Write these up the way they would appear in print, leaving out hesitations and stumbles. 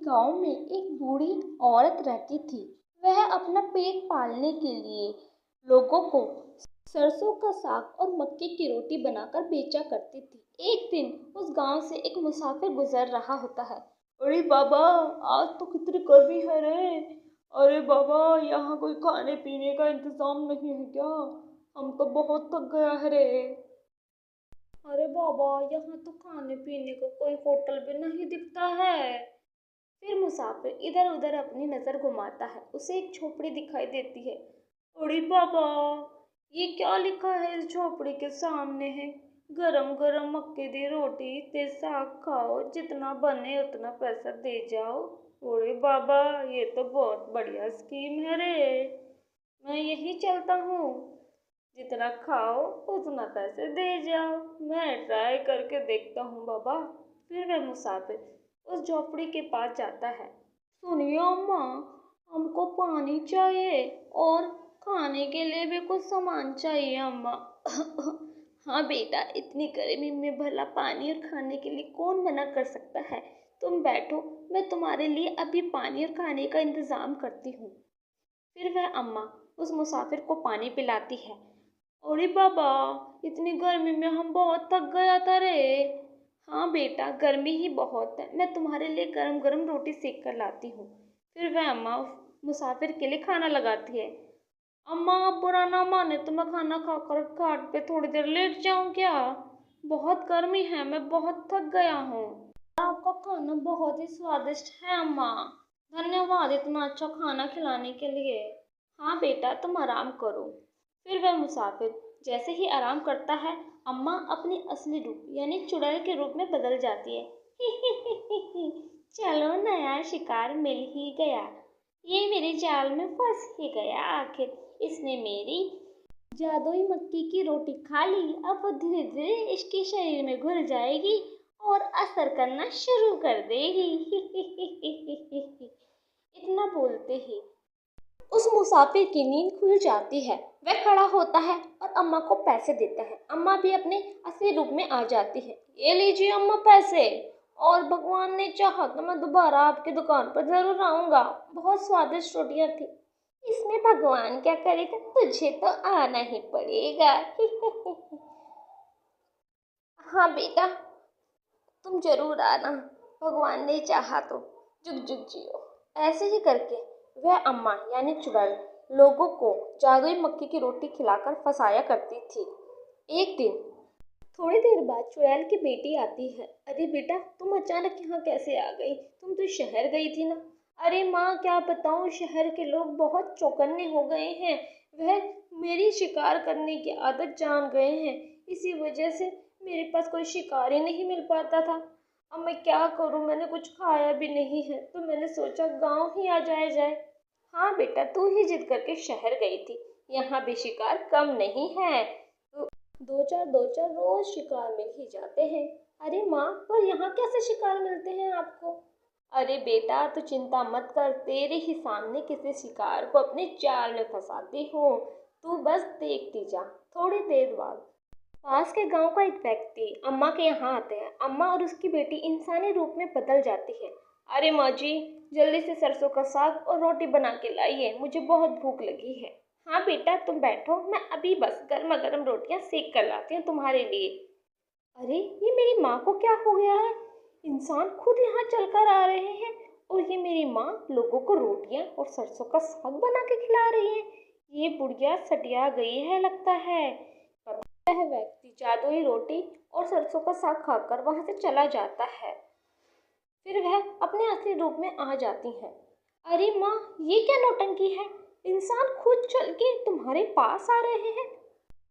गांव में एक बूढ़ी औरत रहती थी। वह अपना पेट पालने के लिए लोगों को सरसों का साग और मक्के की रोटी बनाकर बेचा करती थी। एक दिन उस गांव से एक मुसाफिर गुजर रहा होता है। अरे बाबा, आज तो कितनी गर्मी है रे। अरे बाबा, यहाँ कोई खाने पीने का इंतजाम नहीं है क्या? हम तो बहुत थक गया है रे। अरे बाबा, यहाँ तो खाने पीने का कोई होटल भी नहीं दिखता है। फिर मुसाफिर इधर उधर अपनी नजर घुमाता है। उसे एक झोपड़ी दिखाई देती है। अरे बाबा, ये क्या लिखा है इस झोपड़ी के सामने है? गरम गरम मक्के दी रोटी ते साग खाओ, जितना बने उतना पैसा दे जाओ। अरे बाबा, ये तो बहुत बढ़िया स्कीम है रे। मैं यही चलता हूँ, जितना खाओ उतना पैसे दे जाओ। मैं ट्राई करके देखता हूँ बाबा। फिर वह मुसाफिर उस झोपड़ी के पास जाता है। सुनिए अम्मा, हमको पानी चाहिए और खाने के लिए भी कुछ सामान चाहिए अम्मा। हाँ बेटा, इतनी गर्मी में भला पानी और खाने के लिए कौन मना कर सकता है। तुम बैठो, मैं तुम्हारे लिए अभी पानी और खाने का इंतजाम करती हूँ। फिर वह अम्मा उस मुसाफिर को पानी पिलाती है। अरे बाबा, इतनी गर्मी में हम बहुत थक गया था रे। हाँ बेटा, गर्मी ही बहुत है। मैं तुम्हारे लिए गरम गरम रोटी सेक कर लाती हूँ। फिर वह अम्मा उस मुसाफिर के लिए खाना लगाती है। अम्मा, आप बुरा ना माने तो मैं खाना खाकर घाट पे थोड़ी देर लेट जाऊं क्या? बहुत गर्मी है, मैं बहुत थक गया हूँ। आपका खाना बहुत ही स्वादिष्ट है अम्मा। धन्यवाद इतना अच्छा खाना खिलाने के लिए। हाँ बेटा, तुम आराम करो। फिर वह मुसाफिर जैसे ही आराम करता है, अम्मा अपनी असली रूप यानी चुड़ैल के रूप में बदल जाती है। चलो, नया शिकार मिल ही गया। ये मेरे जाल में फंस ही गया। आखिर इसने मेरी जादुई मक्की की रोटी खा ली। अब वो धीरे धीरे इसके शरीर में घुल जाएगी और असर करना शुरू कर देगी। इतना बोलते ही उस मुसाफिर की नींद खुल जाती है। वह खड़ा होता है और अम्मा को पैसे देता है। अम्मा भी अपने असली रूप में आ जाती है। ये लीजिए अम्मा पैसे, और भगवान ने चाहा तो मैं दोबारा आपकी दुकान पर जरूर आऊंगा। बहुत स्वादिष्ट रोटियां थी। इसमें भगवान क्या करेगा, तुझे तो आना ही पड़ेगा। हाँ बेटा, तुम जरूर आना, भगवान ने चाहा तो। जुग जुग जियो। ऐसे ही करके वह अम्मा यानी चुड़ैल लोगों को जादुई मक्के की रोटी खिलाकर फंसाया करती थी। एक दिन थोड़ी देर बाद चुड़ैल की बेटी आती है। अरे बेटा, तुम अचानक यहाँ कैसे आ गई? तुम तो शहर गई थी ना। अरे माँ, क्या बताऊँ, शहर के लोग बहुत चौकन्ने हो गए हैं। वह मेरी शिकार करने की आदत जान गए हैं। इसी वजह से मेरे पास कोई शिकार ही नहीं मिल पाता था। अब मैं क्या करूँ, मैंने कुछ खाया भी नहीं है, तो मैंने सोचा गाँव ही आ जाया जाए। हाँ बेटा, तू ही जिद करके शहर गई थी। यहाँ भी शिकार कम नहीं है। दो चार रोज शिकार मिल ही जाते हैं। अरे माँ, पर यहाँ कैसे शिकार मिलते हैं आपको? अरे बेटा, तू चिंता मत कर, तेरे ही सामने किसी शिकार को अपने जाल में फंसाती हूँ। तू बस देखती जा। थोड़ी देर बाद पास के गांव का एक व्यक्ति अम्मा के यहाँ आते हैं। अम्मा और उसकी बेटी इंसानी रूप में बदल जाती है। अरे माँ जी, जल्दी से सरसों का साग और रोटी बना के लाइए, मुझे बहुत भूख लगी है। हाँ बेटा, तुम बैठो, मैं अभी बस गर्मा गर्म रोटियां सेक कर लाती हूँ तुम्हारे लिए। अरे, ये मेरी माँ को क्या हो गया है? इंसान खुद यहाँ चलकर आ रहे हैं और ये मेरी माँ लोगों को रोटियां और सरसों का साग बना के खिला रही है। ये बुढ़िया सटिया गई है लगता है। वह व्यक्ति जादुई रोटी और सरसों का साग खाकर वहां से चला जाता है। फिर वह अपने असली रूप में आ जाती है। अरे माँ, ये क्या नौटंकी है? इंसान खुद चल के तुम्हारे पास आ रहे हैं।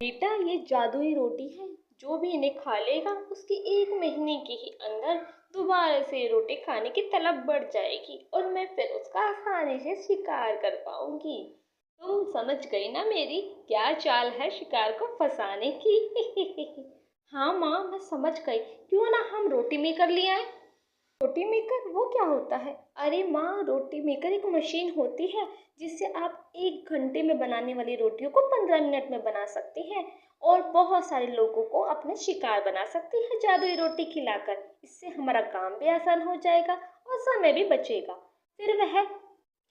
बेटा, ये जादुई रोटी है। जो भी इन्हें खा लेगा उसकी 1 महीने के ही अंदर दोबारा से ये रोटी खाने की तलब बढ़ जाएगी और मैं फिर उसका आसानी से शिकार कर पाऊंगी। तुम समझ गई ना मेरी क्या चाल है शिकार को फंसाने की? हाँ माँ, मैं समझ गई। क्यों ना हम रोटी मेकर ले आए? रोटी मेकर वो क्या होता है? अरे माँ, रोटी मेकर एक मशीन होती है जिससे आप 1 घंटे में बनाने वाली रोटियों को 15 मिनट में बना सकते हैं और बहुत सारे लोगों को अपने शिकार बना सकती है जादुई रोटी खिलाकर। इससे हमारा काम भी आसान हो जाएगा और समय भी बचेगा। फिर वह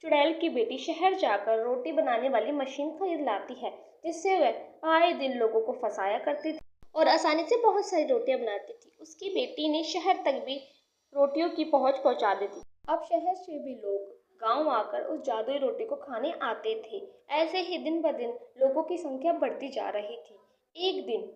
चुड़ैल की बेटी शहर जाकर रोटी बनाने वाली मशीन खरीद लाती है, जिससे वह आए दिन लोगों को फंसाया करती थी और आसानी से बहुत सारी रोटियां बनाती थी। उसकी बेटी ने शहर तक भी रोटियों की पहुंच पहुंचा दी थी। अब शहर से भी लोग गांव आकर उस जादुई रोटी को खाने आते थे। ऐसे ही दिन ब दिन लोगों की संख्या बढ़ती जा रही थी। एक दिन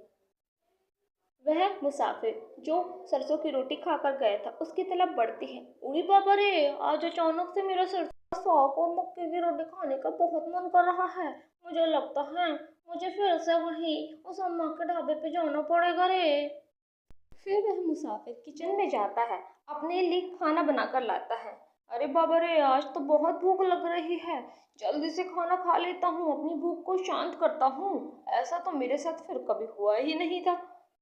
वह मुसाफिर जो सरसों की रोटी खाकर गया था, उसकी तलब बढ़ती है। उड़ी बाबा रे, आज अचानक से मेरा सरसों का साग और मक्के की रोटी खाने का बहुत मन कर रहा है। मुझे लगता है मुझे फिर से वही उस अम्मा के ढाबे पे जाना पड़ेगा रे। फिर वह मुसाफिर किचन में जाता है, अपने लिए खाना बनाकर लाता है। अरे बाबा रे, आज तो बहुत भूख लग रही है, जल्दी से खाना खा लेता हूँ, अपनी भूख को शांत करता हूँ। ऐसा तो मेरे साथ फिर कभी हुआ ही नहीं था,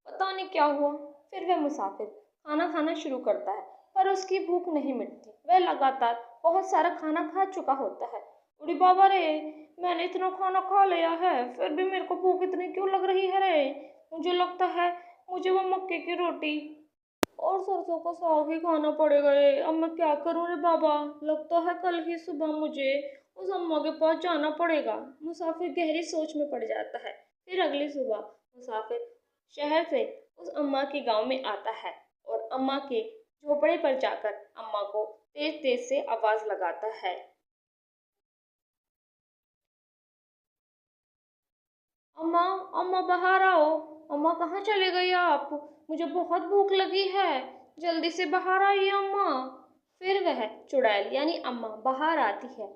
पता नहीं क्या हुआ। फिर वह मुसाफिर खाना खाना शुरू करता है, पर उसकी भूख नहीं मिटती। वह लगातार बहुत सारा खाना खा चुका होता है। अरे बाबा रे, मैंने इतना खाना खा लिया है, फिर भी मेरे को भूख इतनी क्यों लग रही है रे? मुझे लगता है मुझे वो मक्के की रोटी और सरसों का साग ही खाना पड़ेगा रे। अब मैं क्या करूँ रे बाबा? लगता है कल ही सुबह मुझे उस अम्मा के पास जाना पड़ेगा। मुसाफिर गहरी सोच में पड़ जाता है। फिर अगली सुबह मुसाफिर शहर से उस अम्मा के गांव में आता है और अम्मा के झोपड़े पर जाकर अम्मा को तेज तेज से आवाज लगाता है। अम्मा, अम्मा बाहर आओ। अम्मा, कहाँ चले गई आप? मुझे बहुत भूख लगी है, जल्दी से बाहर आइए अम्मा। फिर वह चुड़ैल यानी अम्मा बाहर आती है।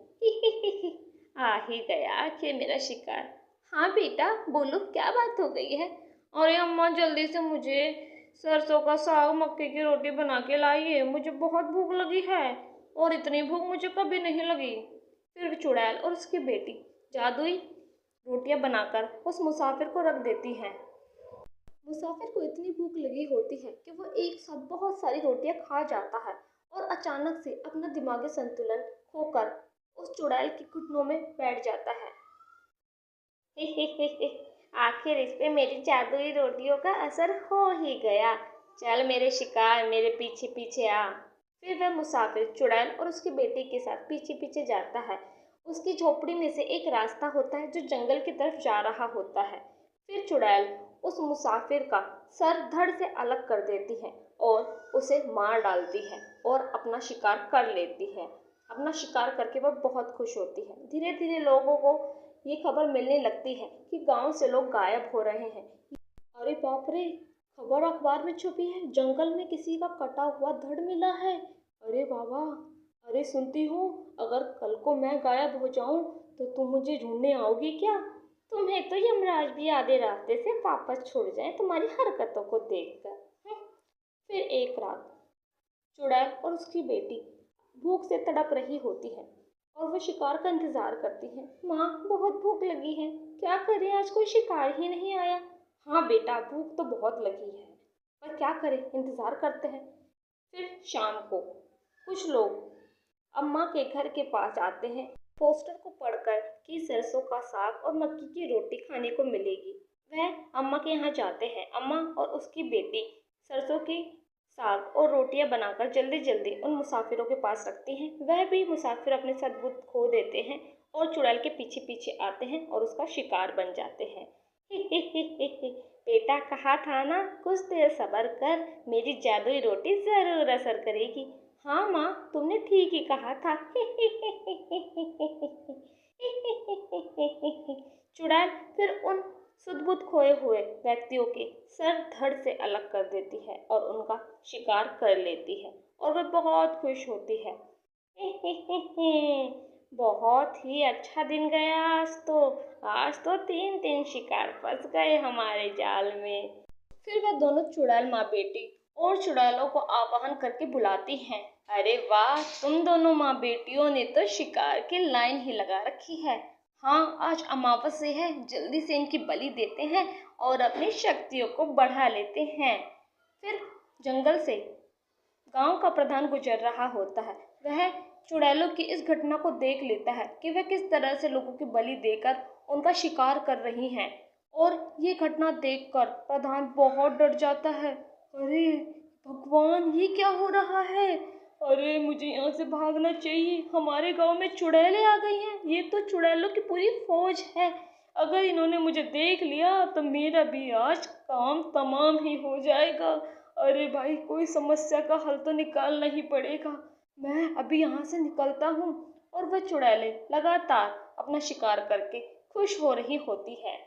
आ ही गया आखिर मेरा शिकार। हाँ बेटा, बोलो क्या बात हो गई है? अरे अम्मा, जल्दी से मुझे सरसों का साग मक्के की रोटी बना के लाइए, मुझे बहुत भूख लगी है और इतनी भूख मुझे कभी नहीं लगी। फिर चुड़ैल और उसकी बेटी जादुई रोटियां बनाकर उस मुसाफिर को रख देती हैं। मुसाफिर को इतनी भूख लगी होती है कि वो एक साथ बहुत सारी रोटियां खा जाता है और अचानक से अपना दिमागी संतुलन खोकर उस चुड़ैल के घुटनों में बैठ जाता है। आखिर इस पे मेरी जादुई रोटियों का असर हो ही गया। चल मेरे शिकार, मेरे पीछे पीछे आ। फिर वह मुसाफिर चुड़ैल और उसकी बेटी के साथ पीछे पीछे जाता है। उसकी झोपड़ी में से एक रास्ता होता है जो जंगल की तरफ जा रहा होता है। फिर चुड़ैल उस मुसाफिर का सर धड़ से अलग कर देती है और उसे मार डालती है और अपना शिकार कर लेती है। अपना शिकार करके वह बहुत खुश होती है। धीरे धीरे लोगों को ये खबर मिलने लगती है कि गांव से लोग गायब हो रहे हैं। अरे बाप रे, खबर अखबार में छपी है, जंगल में किसी का कटा हुआ धड़ मिला है। अरे बाबा, अरे सुनती हो, अगर कल को मैं गायब हो जाऊं तो तुम मुझे ढूंढने आओगी क्या? तुम्हें तो यमराज भी आधे रास्ते से वापस छोड़ जाए तुम्हारी हरकतों को देखकर। फिर एक रात चुड़ैल और उसकी बेटी भूख से तड़प रही होती है और वो शिकार का इंतजार करती है। माँ, बहुत भूख लगी है, क्या करें, आज कोई शिकार ही नहीं आया। हाँ बेटा, भूख तो बहुत लगी है, पर क्या करें, इंतजार करते हैं। फिर शाम को कुछ लोग अम्मा के घर के पास आते हैं। पोस्टर को पढ़कर कि सरसों का साग और मक्की की रोटी खाने को मिलेगी। वह अम्मा के यहाँ जाते हैं। अम्मा और उसकी बेटी सरसों की साग और रोटियां बनाकर जल्दी जल्दी उन मुसाफिरों के पास रखती हैं। वह भी मुसाफिर अपने सद्बुद्ध खो देते हैं और चुड़ैल के पीछे पीछे आते हैं और उसका शिकार बन जाते हैं। बेटा, कहा था ना, कुछ देर सब्र कर, मेरी जादुई रोटी जरूर असर करेगी। हाँ माँ, तुमने ठीक ही कहा था। चुड़ैल फिर उन सुध-बुध खोए हुए व्यक्तियों के सर धड़ से अलग कर देती है और उनका शिकार कर लेती है और वह बहुत खुश होती है। बहुत ही अच्छा दिन गया आज तो 3-3 शिकार फंस गए हमारे जाल में। फिर वह दोनों चुड़ैल माँ बेटी और चुड़ैलों को आवाहन करके बुलाती हैं। अरे वाह, तुम दोनों माँ बेटियों ने तो शिकार की लाइन ही लगा रखी है। हाँ, आज अमावस्या है, जल्दी से इनकी बलि देते हैं और अपनी शक्तियों को बढ़ा लेते हैं। फिर जंगल से गांव का प्रधान गुजर रहा होता है। वह चुड़ैलों की इस घटना को देख लेता है कि वह किस तरह से लोगों की बलि देकर उनका शिकार कर रही हैं और ये घटना देखकर प्रधान बहुत डर जाता है। अरे भगवान, ये क्या हो रहा है? अरे मुझे यहाँ से भागना चाहिए, हमारे गांव में चुड़ैलें आ गई हैं। ये तो चुड़ैलों की पूरी फौज है। अगर इन्होंने मुझे देख लिया तो मेरा भी आज काम तमाम ही हो जाएगा। अरे भाई, कोई समस्या का हल तो निकालना ही पड़ेगा। मैं अभी यहाँ से निकलता हूँ। और वह चुड़ैलें लगातार अपना शिकार करके खुश हो रही होती है।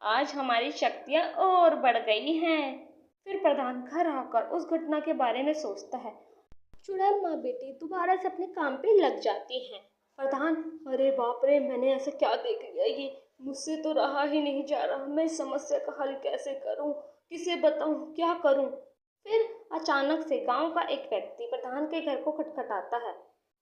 आज हमारी शक्तियाँ और बढ़ गई हैं। फिर प्रधान घर आकर उस घटना के बारे में सोचता है। चुड़ैल माँ बेटी दोबारा से अपने काम पे लग जाती हैं। प्रधान, अरे बाप रे, मैंने ऐसा क्या देख लिया, ये मुझसे तो रहा ही नहीं जा रहा। मैं इस समस्या का हल कैसे करूं, किसे बताऊं, क्या करूं। फिर अचानक से गांव का एक व्यक्ति प्रधान के घर को खटखटाता है।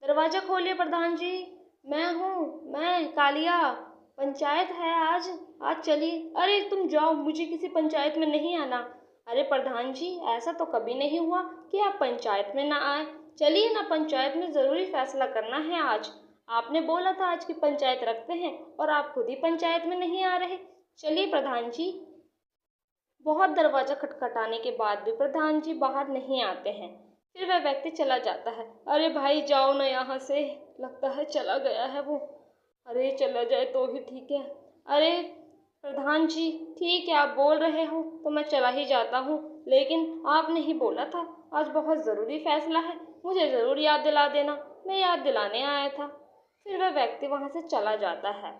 दरवाजा खोलिए प्रधान जी, मैं हूँ, मैं कालिया। पंचायत है आज, आज चलिए। अरे तुम जाओ, मुझे किसी पंचायत में नहीं आना। अरे प्रधान जी, ऐसा तो कभी नहीं हुआ कि आप पंचायत में ना आए। चलिए ना, पंचायत में ज़रूरी फैसला करना है आज। आपने बोला था आज की पंचायत रखते हैं और आप खुद ही पंचायत में नहीं आ रहे। चलिए प्रधान जी। बहुत दरवाज़ा खटखटाने के बाद भी प्रधान जी बाहर नहीं आते हैं। फिर वह व्यक्ति चला जाता है। अरे भाई जाओ ना यहाँ से, लगता है चला गया है वो। अरे चला जाए तो ही ठीक है। अरे प्रधान जी, ठीक है, आप बोल रहे हो तो मैं चला ही जाता हूँ, लेकिन आपने ही बोला था आज बहुत ज़रूरी फैसला है, मुझे ज़रूर याद दिला देना। मैं याद दिलाने आया था। फिर वह व्यक्ति वहाँ से चला जाता है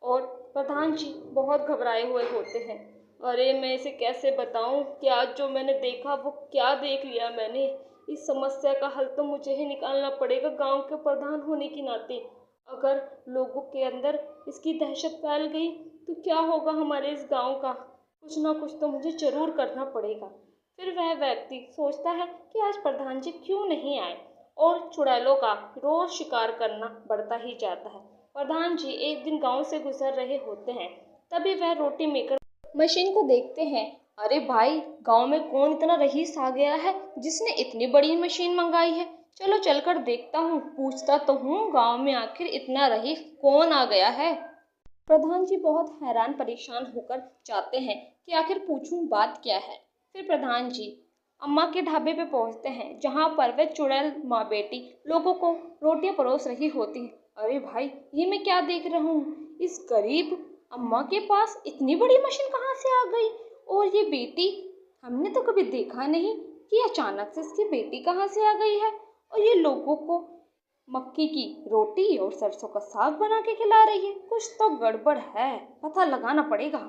और प्रधान जी बहुत घबराए हुए होते हैं। अरे मैं इसे कैसे बताऊं कि आज जो मैंने देखा वो क्या देख लिया मैंने। इस समस्या का हल तो मुझे ही निकालना पड़ेगा गांव के प्रधान होने के नाते। अगर लोगों के अंदर इसकी दहशत फैल गई तो क्या होगा हमारे इस गांव का। कुछ ना कुछ तो मुझे ज़रूर करना पड़ेगा। फिर वह व्यक्ति सोचता है कि आज प्रधान जी क्यों नहीं आए और चुड़ैलों का रोज शिकार करना बढ़ता ही जाता है। प्रधान जी एक दिन गांव से गुजर रहे होते हैं, तभी वह रोटी मेकर मशीन को देखते हैं। अरे भाई, गांव में कौन इतना रईस आ गया है जिसने इतनी बड़ी मशीन मंगाई है। चलो चलकर देखता हूँ, पूछता तो हूँ गांव में आखिर इतना रईस कौन आ गया है। प्रधान जी बहुत हैरान परेशान होकर जाते हैं कि आखिर पूछूं बात क्या है। फिर प्रधान जी अम्मा के ढाबे पे पहुंचते हैं, जहां पर वह चुड़ैल माँ बेटी लोगों को रोटियां परोस रही होती है। अरे भाई, ये मैं क्या देख रहा हूँ, इस गरीब अम्मा के पास इतनी बड़ी मशीन कहाँ से आ गई। और ये बेटी, हमने तो कभी देखा नहीं कि अचानक से इसकी बेटी कहाँ से आ गई है और ये लोगों को मक्की की रोटी और सरसों का साग बना के खिला रही है। कुछ तो गड़बड़ है, पता लगाना पड़ेगा।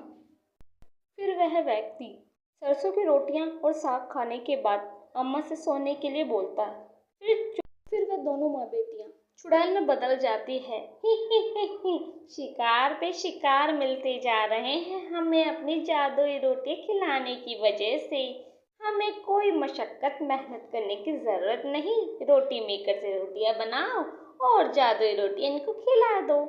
फिर वह व्यक्ति सरसों की रोटियां और साग खाने के बाद अम्मा से सोने के लिए बोलता है। फिर वह दोनों माँ बेटियां चुड़ैल में बदल जाती है। ही ही ही ही, शिकार पे शिकार मिलते जा रहे हैं हमें अपनी जादुई रोटी खिलाने की वजह से। हमें कोई मशक्कत मेहनत करने की ज़रूरत नहीं। रोटी मेकर से रोटियां बनाओ और जादुई रोटी इनको खिला दो।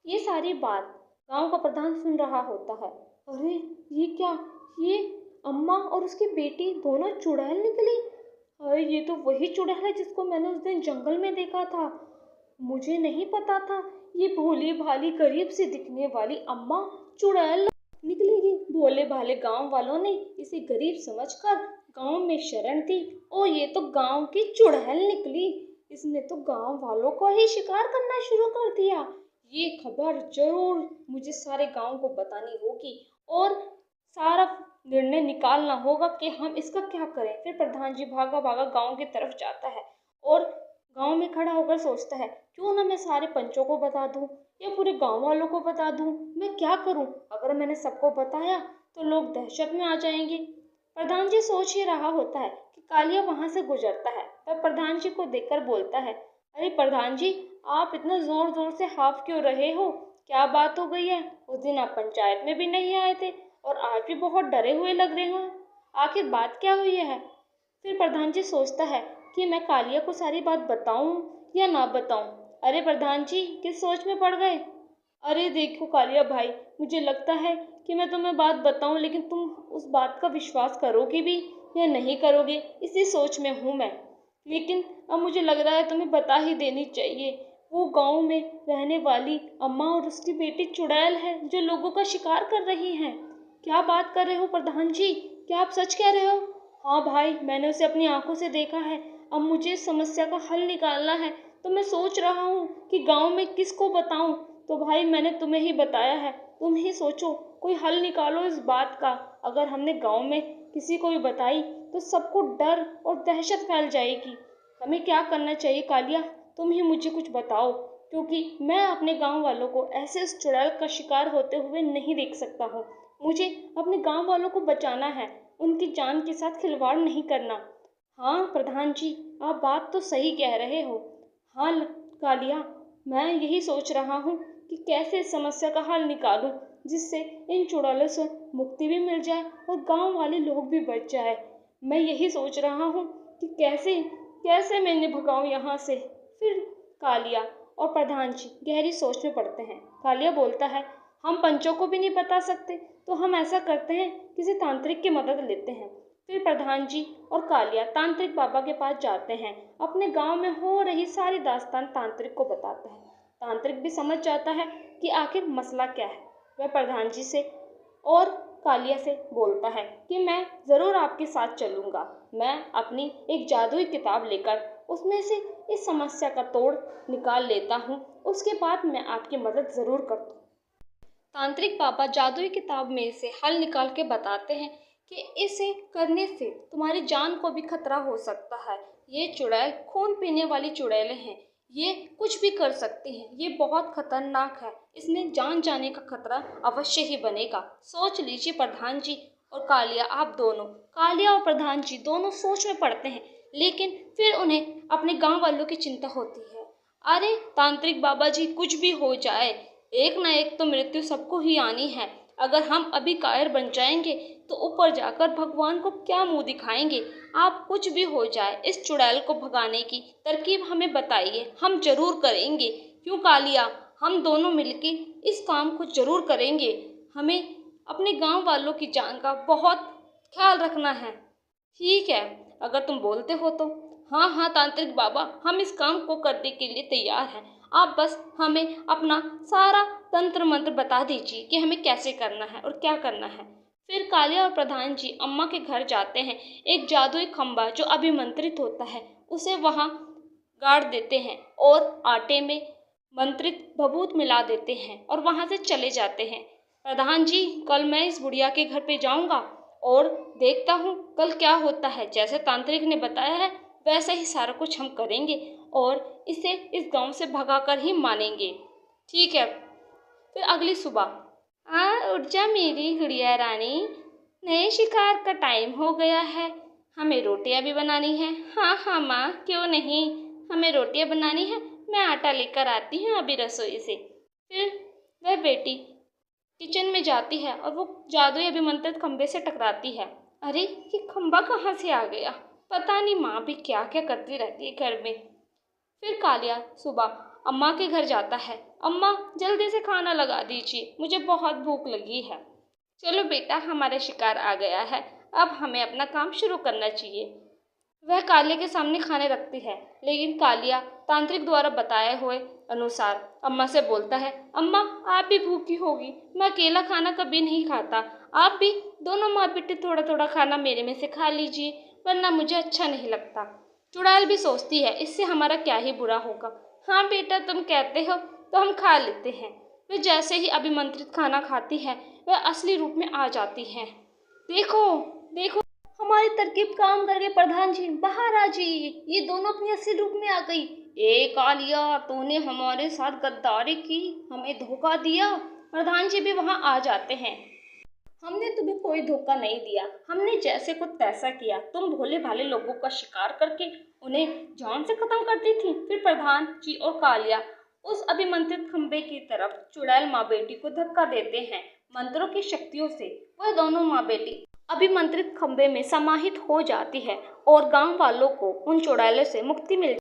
ये सारी बात गांव का प्रधान सुन रहा होता है। अरे ये क्या, ये अम्मा और उसकी बेटी दोनों चुड़ैल निकली। अरे ये तो वही चुड़ैल है जिसको मैंने उस दिन जंगल में देखा था। मुझे नहीं पता था ये भोली भाली गरीब से दिखने वाली अम्मा चुड़ैल निकलेगी। भोले भाले गांव वालों ने इसे गरीब समझकर गांव में शरण दी और ये तो गांव की चुड़ैल निकली। इसने तो गांव वालों को ही शिकार करना शुरू कर दिया। ये खबर जरूर मुझे सारे गांव को बतानी होगी और सारा निर्णय निकालना होगा कि हम इसका क्या करें। फिर प्रधान जी भागा भागा गांव की तरफ जाता है और गांव में खड़ा होकर सोचता है, क्यों ना मैं सारे पंचों को बता दूं या पूरे गांव वालों को बता दूं। मैं क्या करूं, अगर मैंने सबको बताया तो लोग दहशत में आ जाएंगे। प्रधान जी सोच ही रहा होता है कि कालिया वहां से गुजरता है। तब प्रधान जी को देखकर बोलता है, अरे प्रधान जी, आप इतना जोर जोर से हाफ क्यों रहे हो, क्या बात हो गई है। उस दिन आप पंचायत में भी नहीं आए थे और आज भी बहुत डरे हुए लग रहे हो, आखिर बात क्या हुई है। फिर प्रधान जी सोचता है कि मैं कालिया को सारी बात बताऊं या ना बताऊं। अरे प्रधान जी किस सोच में पड़ गए। अरे देखो कालिया भाई, मुझे लगता है कि मैं तुम्हें बात बताऊं, लेकिन तुम उस बात का विश्वास करोगे भी या नहीं करोगे, इसी सोच में हूँ मैं। लेकिन अब मुझे लग रहा है तुम्हें बता ही देनी चाहिए। वो गांव में रहने वाली अम्मा और उसकी बेटी चुड़ैल है जो लोगों का शिकार कर रही हैं। क्या बात कर रहे हो प्रधान जी, क्या आप सच कह रहे हो। हाँ भाई, मैंने उसे अपनी आंखों से देखा है। अब मुझे इस समस्या का हल निकालना है। तो मैं सोच रहा हूँ कि गांव में किसको बताऊँ। तो भाई मैंने तुम्हें ही बताया है, तुम ही सोचो, कोई हल निकालो इस बात का। अगर हमने गांव में किसी को भी बताई तो सबको डर और दहशत फैल जाएगी। हमें क्या करना चाहिए कालिया, तुम ही मुझे कुछ बताओ, क्योंकि मैं अपने गांव वालों को ऐसे इस चुड़ैल का शिकार होते हुए नहीं देख सकता हूँ। मुझे अपने गांव वालों को बचाना है, उनकी जान के साथ खिलवाड़ नहीं करना। हाँ प्रधान जी, आप बात तो सही कह रहे हो। हाँ कालिया, मैं यही सोच रहा हूँ कि कैसे इस समस्या का हल निकालूं, जिससे इन चुड़ैलों से मुक्ति भी मिल जाए और गांव वाले लोग भी बच जाए। मैं यही सोच रहा हूँ कि कैसे कैसे मैं इन्हें भगाऊं यहाँ से। फिर कालिया और प्रधान जी गहरी सोच में पड़ते हैं। कालिया बोलता है, हम पंचों को भी नहीं बता सकते, तो हम ऐसा करते हैं, किसी तांत्रिक की मदद लेते हैं। फिर प्रधान जी और कालिया तांत्रिक बाबा के पास जाते हैं, अपने गांव में हो रही सारी दास्तान तांत्रिक को बताते हैं। तांत्रिक भी समझ जाता है कि आखिर मसला क्या है। वह प्रधान जी से और कालिया से बोलता है कि मैं ज़रूर आपके साथ चलूँगा। मैं अपनी एक जादुई किताब लेकर उसमें से इस समस्या का तोड़ निकाल लेता हूँ, उसके बाद मैं आपकी मदद ज़रूर करता हूँ। तांत्रिक बाबा जादुई किताब में से हल निकाल के बताते हैं कि इसे करने से तुम्हारी जान को भी खतरा हो सकता है। ये चुड़ैल खून पीने वाली चुड़ैलें हैं, ये कुछ भी कर सकती हैं, ये बहुत खतरनाक है, इसमें जान जाने का खतरा अवश्य ही बनेगा। सोच लीजिए प्रधान जी और कालिया, आप दोनों, कालिया और प्रधान जी दोनों सोच में पड़ते हैं, लेकिन फिर उन्हें अपने गांव वालों की चिंता होती है। अरे तांत्रिक बाबा जी, कुछ भी हो जाए, एक ना एक तो मृत्यु सबको ही आनी है। अगर हम अभी कायर बन जाएंगे तो ऊपर जाकर भगवान को क्या मुंह दिखाएंगे। आप कुछ भी हो जाए, इस चुड़ैल को भगाने की तरकीब हमें बताइए, हम जरूर करेंगे। क्यों कालिया, हम दोनों मिलके इस काम को जरूर करेंगे। हमें अपने गांव वालों की जान का बहुत ख्याल रखना है। ठीक है, अगर तुम बोलते हो तो। हाँ हाँ तांत्रिक बाबा, हम इस काम को करने के लिए तैयार हैं। आप बस हमें अपना सारा तंत्र मंत्र बता दीजिए कि हमें कैसे करना है और क्या करना है। फिर कालिया और प्रधान जी अम्मा के घर जाते हैं। एक जादुई खंबा जो अभिमंत्रित होता है उसे वहाँ गाड़ देते हैं और आटे में मंत्रित भभूत मिला देते हैं और वहाँ से चले जाते हैं। प्रधान जी, कल मैं इस बुढ़िया के घर पे जाऊँगा और देखता हूँ कल क्या होता है। जैसे तांत्रिक ने बताया है वैसे ही सारा कुछ हम करेंगे और इसे इस गांव से भगाकर ही मानेंगे। ठीक है। फिर अगली सुबह, उठ जा मेरी गुड़िया रानी, नए शिकार का टाइम हो गया है, हमें रोटियां भी बनानी है। हाँ हाँ माँ, क्यों नहीं, हमें रोटियां बनानी है, मैं आटा लेकर आती हूँ अभी रसोई से। फिर वह बेटी किचन में जाती है और वो जादुई अभिमंत्रित खंबे से टकराती है। अरे ये खंबा कहाँ से आ गया, पता नहीं माँ भी क्या क्या करती रहती है घर में। फिर कालिया सुबह अम्मा के घर जाता है। अम्मा जल्दी से खाना लगा दीजिए, मुझे बहुत भूख लगी है। चलो बेटा, हमारा शिकार आ गया है, अब हमें अपना काम शुरू करना चाहिए। वह कालिया के सामने खाने रखती है, लेकिन कालिया तांत्रिक द्वारा बताए हुए अनुसार अम्मा से बोलता है, अम्मा आप भी भूखी होगी, मैं अकेला खाना कभी नहीं खाता, आप भी दोनों माँ बेटे थोड़ा थोड़ा खाना मेरे में से खा लीजिए, वरना मुझे अच्छा नहीं लगता। चुड़ैल भी सोचती है इससे हमारा क्या ही बुरा होगा। हाँ बेटा, तुम कहते हो तो हम खा लेते हैं। वे जैसे ही अभिमंत्रित खाना खाती है वह असली रूप में आ जाती है। देखो देखो, हमारी तरकीब काम कर गई प्रधान जी, बाहर आ जाइए, ये दोनों अपनी असली रूप में आ गई। ए कालिया, तूने हमारे साथ गद्दारी की, हमें धोखा दिया। प्रधान जी भी वहां आ जाते हैं। हमने तुम्हें कोई धोखा नहीं दिया, हमने जैसे कुछ तैसा किया। तुम भोले भाले लोगों का शिकार करके उन्हें जान से खत्म कर दी थी। फिर प्रधान जी और कालिया उस अभिमंत्रित खंबे की तरफ चुड़ैल माँ बेटी को धक्का देते हैं। मंत्रों की शक्तियों से वह दोनों माँ बेटी अभिमंत्रित खंबे में समाहित हो जाती है और गांव वालों को उन चुड़ैलों से मुक्ति मिल